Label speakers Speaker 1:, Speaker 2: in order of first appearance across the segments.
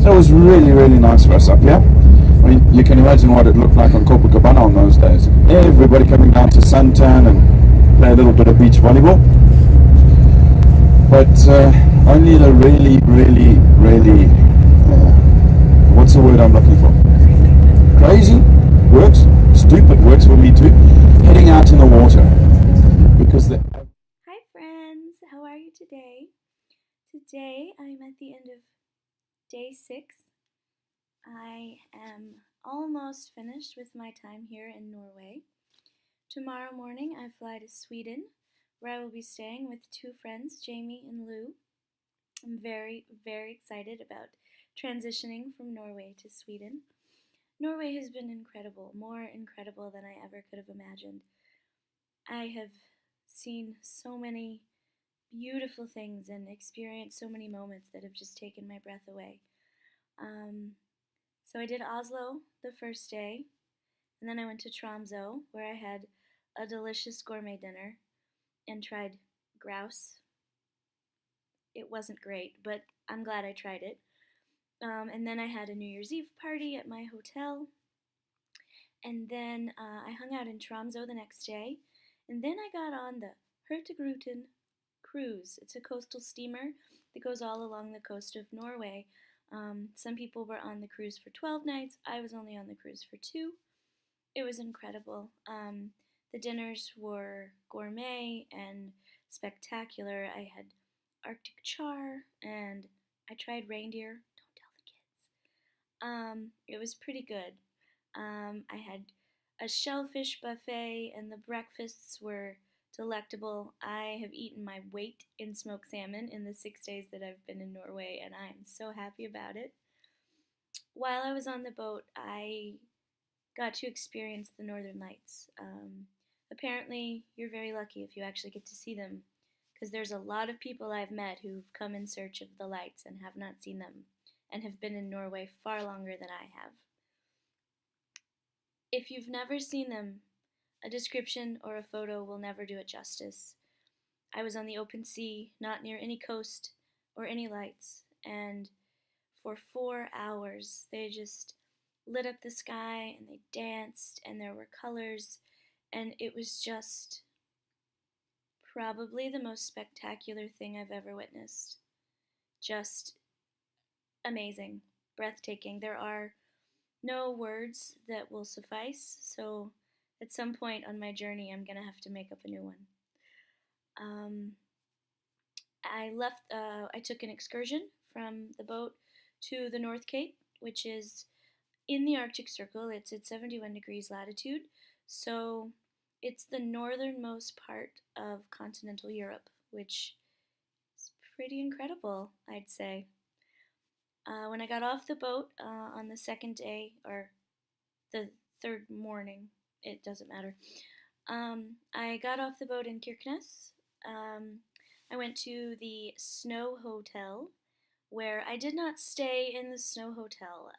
Speaker 1: It was really, really nice for us up here. I mean, you can imagine what it looked like on Copacabana on those days. Everybody coming down to suntan and play a little bit of beach volleyball. But only the really, really, really, what's the word I'm looking for? Crazy works, stupid works for me too. Heading out in the water. Because the...
Speaker 2: Hi friends, how are you today? Today I'm at the end of day 6. I am almost finished with my time here in Norway. Tomorrow morning I fly to Sweden, where I will be staying with 2 friends, Jamie and Lou. I'm very, very excited about transitioning from Norway to Sweden. Norway has been incredible, more incredible than I ever could have imagined. I have seen so many beautiful things and experienced so many moments that have just taken my breath away. So I did Oslo the first day, and then I went to Tromsø, where I had a delicious gourmet dinner and tried grouse. It wasn't great, but I'm glad I tried it. And then I had a New Year's Eve party at my hotel, and then I hung out in Tromsø the next day, and then I got on the Hurtigruten cruise. It's a coastal steamer that goes all along the coast of Norway. Some people were on the cruise for 12 nights. I was only on the cruise for 2. It was incredible. The dinners were gourmet and spectacular. I had Arctic char and I tried reindeer. Don't tell the kids. It was pretty good. I had a shellfish buffet and the breakfasts were delectable. I have eaten my weight in smoked salmon in the 6 days that I've been in Norway, and I am so happy about it. While I was on the boat, I got to experience the Northern Lights. Apparently, you're very lucky if you actually get to see them, because there's a lot of people I've met who've come in search of the lights and have not seen them, and have been in Norway far longer than I have. If you've never seen them, a description or a photo will never do it justice. I was on the open sea, not near any coast or any lights, and for 4 hours they just lit up the sky and they danced and there were colors, and it was just probably the most spectacular thing I've ever witnessed. Just amazing, breathtaking. There are no words that will suffice, so at some point on my journey, I'm gonna have to make up a new one. I took an excursion from the boat to the North Cape, which is in the Arctic Circle. It's at 71 degrees latitude, so it's the northernmost part of continental Europe, which is pretty incredible, I'd say. When I got off the boat on the second day, or the third morning, it doesn't matter. I got off the boat in Kirkenes. I went to the Snow Hotel, where I did not stay in the Snow Hotel.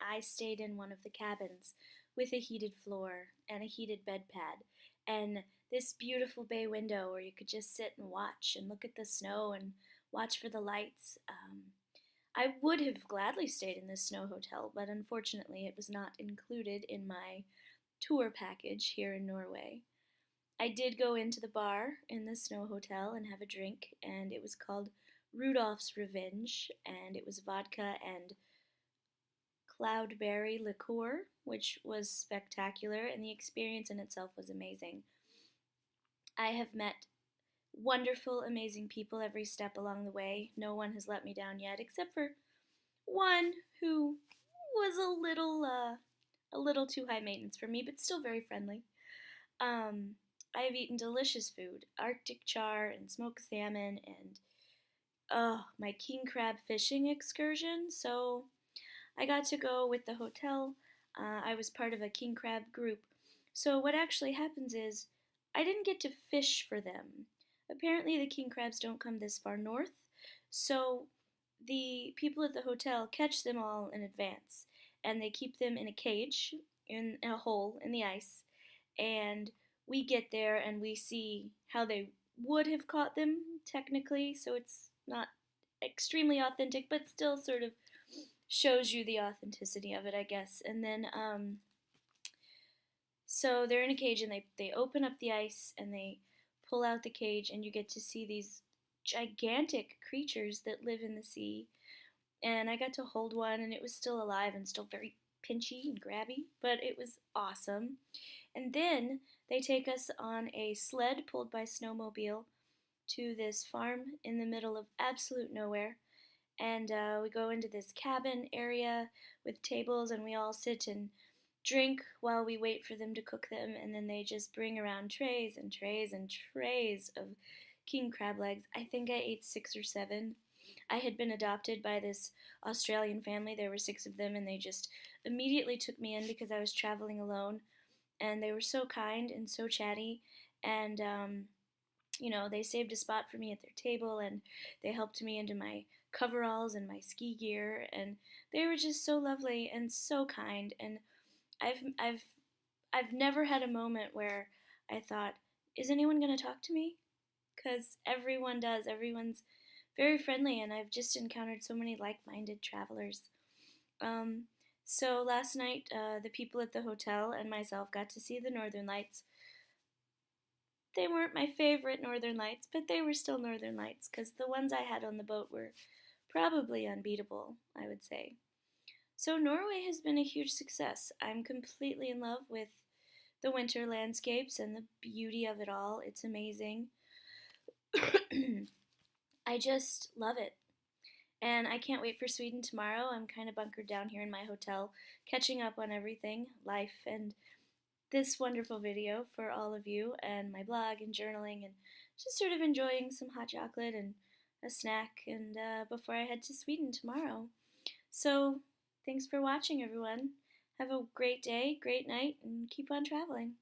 Speaker 2: I stayed in one of the cabins with a heated floor and a heated bed pad, and this beautiful bay window where you could just sit and watch and look at the snow and watch for the lights. I would have gladly stayed in this Snow Hotel, but unfortunately it was not included in my tour package here in Norway. I did go into the bar in the Snow Hotel and have a drink, and it was called Rudolph's Revenge, and it was vodka and cloudberry liqueur, which was spectacular, and the experience in itself was amazing. I have met wonderful, amazing people every step along the way. No one has let me down yet, except for one who was a little too high maintenance for me, but still very friendly. I have eaten delicious food, Arctic char and smoked salmon, and my king crab fishing excursion. So I got to go with the hotel. I was part of a king crab group. So what actually happens is I didn't get to fish for them. Apparently the king crabs don't come this far north, so the people at the hotel catch them all in advance, and they keep them in a cage, in a hole in the ice, and we get there and we see how they would have caught them technically, so it's not extremely authentic, but still sort of shows you the authenticity of it, I guess. And then so they're in a cage and they open up the ice and they pull out the cage and you get to see these gigantic creatures that live in the sea. And I got to hold one and it was still alive and still very pinchy and grabby, but it was awesome. And then they take us on a sled pulled by snowmobile to this farm in the middle of absolute nowhere. And we go into this cabin area with tables and we all sit and drink while we wait for them to cook them, and then they just bring around trays and trays and trays of king crab legs. I think I ate 6 or 7. I had been adopted by this Australian family. There were 6 of them, and they just immediately took me in because I was traveling alone. And they were so kind and so chatty, and they saved a spot for me at their table, and they helped me into my coveralls and my ski gear, and they were just so lovely and so kind. And I've I've I've never had a moment where I thought, is anyone going to talk to me? Because everyone does. Everyone's very friendly, and I've just encountered so many like-minded travelers. Um, so last night, the people at the hotel and myself got to see the Northern Lights. They weren't my favorite Northern Lights, but they were still Northern Lights because the ones I had on the boat were probably unbeatable, I would say. So Norway has been a huge success. I'm completely in love with the winter landscapes and the beauty of it all. It's amazing. I just love it. And I can't wait for Sweden tomorrow. I'm kind of bunkered down here in my hotel, catching up on everything, life, and this wonderful video for all of you, and my blog and journaling, and just sort of enjoying some hot chocolate and a snack, and before I head to Sweden tomorrow. So, thanks for watching, everyone. Have a great day, great night, and keep on traveling.